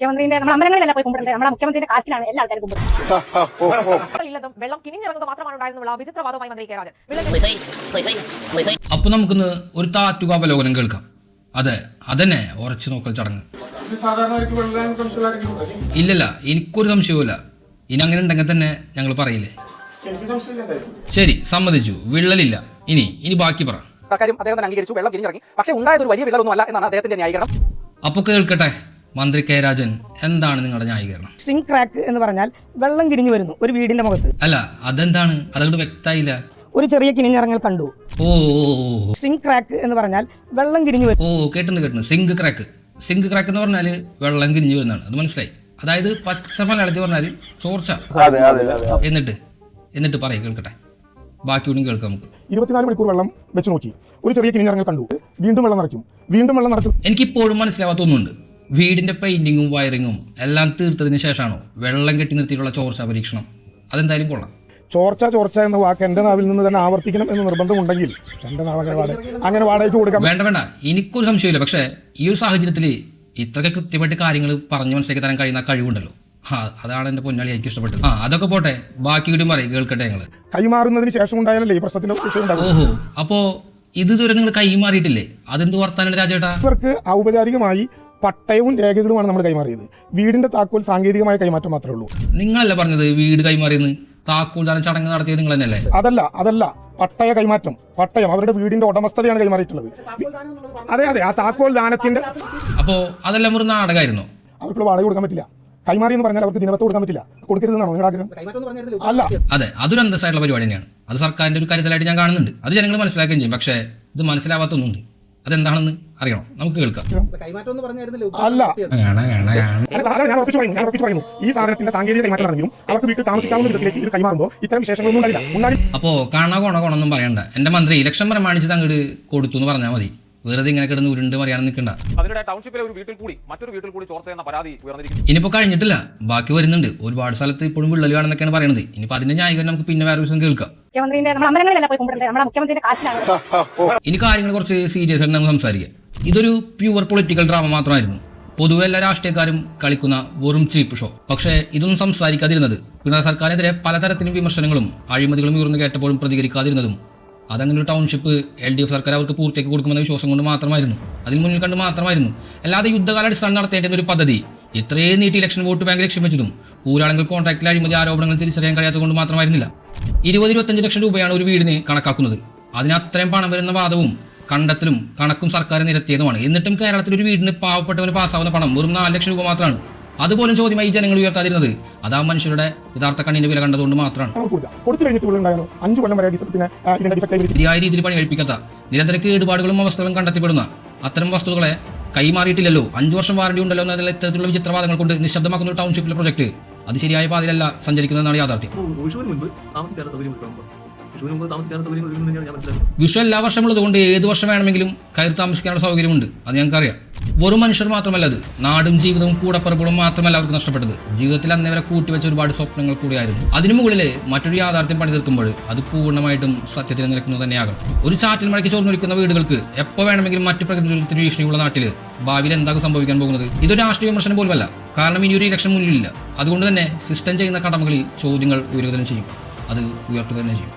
മുഖ്യമന്ത്രിന്റെ നമ്മൾ അമ്പലങ്ങളിലല്ല പോയി കുம்பிടേണ്ടത്, നമ്മളെ മുഖ്യമന്ത്രിന്റെ കാറ്റിലാണ് എല്ലാ ആൾക്കാരും കുம்பிടുന്നത്. വെള്ളം കിനിഞ്ഞിറങ്ങുന്നത് മാത്രമാണ് ഉണ്ടായിരുന്നുള്ള വിചിത്രവാദവുമായി മന്ത്രി കെ രാജൻ. അപ്പൊ നമുക്കിന്ന് ഒരു താത്വിക അവലോകനം കേൾക്കാം. അതെ, അതന്നെ ഉറച്ചു നോക്കൽ ചടങ്ങ്. ഇല്ലല്ല, എനിക്കൊരു സംശയവുമില്ല. ഇനി അങ്ങനെ ഉണ്ടെങ്കിൽ തന്നെ ഞങ്ങൾ പറയില്ലേ. ശരി, സമ്മതിച്ചു, വിള്ളലില്ല. ഇനി ബാക്കി പറ. അദ്ദേഹം അംഗീകരിച്ചു, വെള്ളം കിനിഞ്ഞിറങ്ങി. പക്ഷേ ഉണ്ടായത് ഒരു വലിയ വിള്ളലൊന്നും അല്ല എന്നാണ് അദ്ദേഹത്തിന്റെ ന്യായീകരണം. അപ്പൊ കേൾക്കട്ടെ, മന്ത്രി കെ രാജൻ, എന്താണ് നിങ്ങളുടെ ന്യായീകരണം? സ്ട്രിംഗ് ക്രാക്ക് എന്ന് പറഞ്ഞാൽ വെള്ളം കിനിഞ്ഞു വരുന്നു ഒരു വീടിന്റെ മുഖത്ത്. അല്ല, അതെന്താണ്? അതങ്ങോട്ട് വ്യക്തമായില്ല. ഒരു ചെറിയ കിനിഞ്ഞിറങ്ങൽ കണ്ടു. ഓ സ്ട്രിംഗ് ക്രാക്ക് എന്ന് പറഞ്ഞാൽ വെള്ളം കിനിഞ്ഞു വരും. കേട്ടു. സിങ്ക് ക്രാക്ക് എന്ന് പറഞ്ഞാൽ വെള്ളം കിനിഞ്ഞു വരുന്നതാണ്. അത് മനസ്സിലായി. അതായത് പച്ച മലയാളത്തിൽ പറഞ്ഞാൽ ചോർച്ച. എന്നിട്ട് പറയും, കേൾക്കട്ടെ, ബാക്കി കൂടി കേൾക്കാം നമുക്ക്. 24 മണിക്കൂർ വെള്ളം വെച്ച് നോക്കി, ഒരു ചെറിയ കിനിഞ്ഞിറങ്ങൽ കണ്ടു, വീണ്ടും വെള്ളം നിറച്ചു. എനിക്കിപ്പോഴും മനസ്സിലാവാത്ത ഒന്നുണ്ട്. വീടിന്റെ പെയിന്റിങ്ങും വയറിങ്ങും എല്ലാം തീർത്തതിന് ശേഷമാണോ വെള്ളം കെട്ടി നിർത്തിയിട്ടുള്ള ചോർച്ച പരീക്ഷണം? അതെന്തായാലും കൊള്ളാം. ചോർച്ച എന്ന വാക്ക് എന്റെ നാവിൽ നിന്ന് തന്നെ ആവർത്തിക്കണം എന്ന് നിർബന്ധമുണ്ടെങ്കിൽ എന്റെ നാവ് അങ്ങനെ വാടകയ്ക്ക് കൊടുക്കാം. വേണ്ട, എനിക്കൊരു സംശയമില്ല. പക്ഷേ ഈ ഒരു സാഹചര്യത്തിൽ ഇത്രയൊക്കെ കൃത്യമായിട്ട് കാര്യങ്ങൾ പറഞ്ഞു മനസ്സിലാക്കി തരാൻ കഴിയുന്ന കഴിവുണ്ടല്ലോ. അതാണ് എന്റെ പൊന്നാളി എനിക്ക് ഇഷ്ടപ്പെട്ടത്. അതൊക്കെ പോട്ടെ, ബാക്കി കൂടി പറയും, കേൾക്കട്ടെ. ഞങ്ങള് കൈമാറുന്നതിന് ശേഷം ഉണ്ടായാലല്ലേ ഈ പ്രശ്നത്തിന്റെ വിഷയം. ഓഹോ, അപ്പോ ഇതുവരെ നിങ്ങൾ കൈമാറിയിട്ടില്ലേ? അതെന്ത് വർത്താനാണ് രാജേട്ടാ? ഇവർക്ക് ഔപചാരികമായി പട്ടയവും രേഖകളുമാണ് നമ്മൾ കൈമാറിയത്. വീടിന്റെ താക്കോൽ സാങ്കേതികമായ കൈമാറ്റം മാത്രമേ ഉള്ളൂ. നിങ്ങളല്ല പറഞ്ഞത് വീട് കൈമാറിയെന്ന്? താക്കോൽ ദാനം ചടങ്ങ് നടത്തിയത് നിങ്ങൾ തന്നെയല്ലേ? അതല്ല പട്ടയ കൈമാറ്റം. പട്ടയം അവരുടെ വീടിന്റെ ഉടമസ്ഥതയാണ് കൈമാറിയിട്ടുള്ളത്. അതെ, ആ താക്കോൽ ദാനത്തിന്റെ. അപ്പോ അതെല്ലാം ഒരു നാടകമായിരുന്നോ? അവർക്ക് വാടക കൊടുക്കാൻ പറ്റില്ല. കൈമാറി എന്ന് പറഞ്ഞാൽ അവർക്ക് ദിനവത്ത് കൊടുക്കാൻ പറ്റില്ല. കൊടുക്കരുതെന്നാണോ നിങ്ങളുടെ ആഗ്രഹം? അല്ല, അതെ, അതൊരു അന്തസ്സായിട്ടുള്ള പരിപാടി തന്നെയാണ്. അത് സർക്കാരിന്റെ ഒരു കരുതലായിട്ട് ഞാൻ കാണുന്നുണ്ട്. അത് ജനങ്ങൾ മനസ്സിലാക്കുകയും ചെയ്യും. പക്ഷേ ഇത് മനസ്സിലാവാത്തൊന്നുണ്ട്. അതെന്താണെന്ന് അറിയണോ? നമുക്ക് കേൾക്കാം. അല്ല, ഞാൻ ഉറപ്പിച്ചു പറയുന്നു, ഈ സാധനത്തിന്റെ സാങ്കേതിക കൈമാറ്റമാണെങ്കിലും അവർക്ക് വീട്ടിൽ താമസിക്കാവുന്ന വിധത്തിലേക്ക് ഇത് കൈമാറുമ്പോൾ ഇത്തരം വിശേഷങ്ങളൊന്നും ഉണ്ടായില്ല. അപ്പോ കോണൊന്നും പറയണ്ട. എന്റെ മന്ത്രി ഇലക്ഷൻ പ്രമാണിച്ച് അങ്ങോട്ട് കൊടുത്തു എന്ന് പറഞ്ഞാൽ മതി. വെറുതെ ഇങ്ങനെ കിടന്ന് ഉരുണ്ട് പറയാൻ നിൽക്കണ്ട. ടൗൺഷിപ്പിലെ ഒരു വീട്ടിൽ കൂടി മറ്റൊരു വീട്ടിൽ കൂടി ചോർച്ച എന്ന പരാതി ഉയർന്നിരിക്കുന്നു. ഇനിയിപ്പോ കഴിഞ്ഞിട്ടില്ല, ബാക്കി വരുന്നുണ്ട്. ഒരുപാട് സ്ഥലത്ത് ഇപ്പോഴും വിള്ളലുകാണെന്നൊക്കെയാണ് പറയുന്നത്. ഇനിയിപ്പോ അതിന്റെ ന്യായീകരണം നമുക്ക് പിന്നെ വേറെ ദിവസം കേൾക്കാം. മുഖ്യമന്ത്രിന്റെ നമ്മൾ അമ്പലങ്ങളിലല്ല പോയി കുம்பிടേണ്ടത്, നമ്മളെ മുഖ്യമന്ത്രിന്റെ കാറ്റിലാണ്. ഇനി കാര്യങ്ങൾ കുറച്ച് സീരിയസ് ആയിട്ട് നമുക്ക് സംസാരിക്കാം. ഇതൊരു പ്യുവർ പൊളിറ്റിക്കൽ ഡ്രാമ മാത്രമായിരുന്നു. പൊതുവെ എല്ലാ രാഷ്ട്രീയക്കാരും കളിക്കുന്ന വെറും ചീപ്പ് ഷോ. പക്ഷേ ഇതൊന്നും സംസാരിക്കാതിരുന്നത്, പിണറായി സർക്കാരിനെതിരെ പലതരത്തിലും വിമർശനങ്ങളും അഴിമതികളും ഉയർന്നു കേട്ടപ്പോഴും പ്രതികരിക്കാതിരുന്നതും അതങ്ങനെ ഒരു ടൗൺഷിപ്പ് LDF സർക്കാർ അവർക്ക് പൂർത്തിയാക്കി കൊടുക്കുമെന്ന വിശ്വാസം കൊണ്ട് മാത്രമായിരുന്നു. അതിന് മുന്നിൽ കണ്ട് മാത്രമായിരുന്നു. അല്ലാതെ യുദ്ധകാലാടിസ്ഥാനം നടത്തേണ്ടുന്ന ഒരു പദ്ധതി ഇത്രയും നീട്ടി ഇലക്ഷൻ വോട്ട് ബാങ്ക് ലക്ഷ്യം വെച്ചതും ഊരാളുകൾ കോൺട്രാക്റ്റിൽ അഴിമതി ആരോപണങ്ങൾ തിരിച്ചറിയാൻ കഴിയാത്തത് കൊണ്ട് മാത്രമായിരുന്നില്ല. 20-25 ലക്ഷം രൂപയാണ് ഒരു വീടിന് കണക്കാക്കുന്നത്. അതിന് അത്രയും പണം വരുന്ന വാദവും കണ്ടെത്തലും കണക്കും സർക്കാർ നിരത്തിയതുമാണ്. എന്നിട്ടും കേരളത്തിൽ ഒരു വീടിന് പാവപ്പെട്ടവന് പാസ്സാവുന്ന പണം വെറും 4 ലക്ഷം രൂപ മാത്രമാണ്. അതുപോലും ചോദ്യമായി ജനങ്ങൾ ഉയർത്താതിരുന്നത് അതാ മനുഷ്യരുടെ യഥാർത്ഥ കണ്ണിന്റെ വില കണ്ടതുകൊണ്ട് മാത്രമാണ്. ശരിയായ രീതിയിൽ പണി കഴിപ്പിക്കാത്ത, നിരന്തര കേടുപാടുകളും അവസ്ഥകളും കണ്ടെത്തിപ്പെടുന്ന അത്തരം വസ്തുക്കളെ കൈമാറിയിട്ടില്ലല്ലോ. 5 വർഷം വാറണ്ടി ഉണ്ടല്ലോ എന്നതിൽ ഇത്തരത്തിലുള്ള വിചിത്രവാദങ്ങൾ കൊണ്ട് നിശബ്ദമാക്കുന്ന ഒരു ടൗൺഷിപ്പിലെ പ്രൊജക്ട് അത് ശരിയായ പാതയിലല്ല സഞ്ചരിക്കുന്നതെന്നാണ് യാഥാർത്ഥ്യം. വിഷു എല്ലാ വർഷമുള്ളത് കൊണ്ട് ഏത് വർഷം വേണമെങ്കിലും കയറി താമസിക്കാനുള്ള സൗകര്യമുണ്ട്. അത് ഞങ്ങൾക്കറിയാം. വെറും മനുഷ്യർ മാത്രമല്ല, അത് നാടും ജീവിതവും കൂടപ്പറപ്പുകളും മാത്രമല്ല അവർക്ക് നഷ്ടപ്പെട്ടത്. ജീവിതത്തിൽ അന്നേവരെ കൂട്ടിവെച്ച ഒരുപാട് സ്വപ്നങ്ങൾ കൂടിയായിരുന്നു. അതിനു മുകളിൽ മറ്റൊരു യാഥാർത്ഥ്യം പണി തീർക്കുമ്പോൾ അത് പൂർണ്ണമായിട്ടും സത്യത്തിൽ നിൽക്കുന്നത് തന്നെയാകണം. ഒരു ചാറ്റിൽ മഴയ്ക്ക് ചോർന്നൊലിക്കുന്ന വീടുകൾക്ക് എപ്പോൾ വേണമെങ്കിലും മറ്റു പ്രകൃതി ഭീഷണിയുള്ള നാട്ടിൽ ഭാവിയിൽ എന്താകും സംഭവിക്കാൻ പോകുന്നത്? ഇതൊരു രാഷ്ട്രീയ വിമർശനം പോലുമല്ല. കാരണം ഇനിയൊരു ഇലക്ഷൻ മുന്നിലില്ല. അതുകൊണ്ട് തന്നെ സിസ്റ്റം ചെയ്യുന്ന കടമകളിൽ ചോദ്യങ്ങൾ ഉയരുക തന്നെ ചെയ്യും. അത് ഉയർത്തുക തന്നെ ചെയ്യും.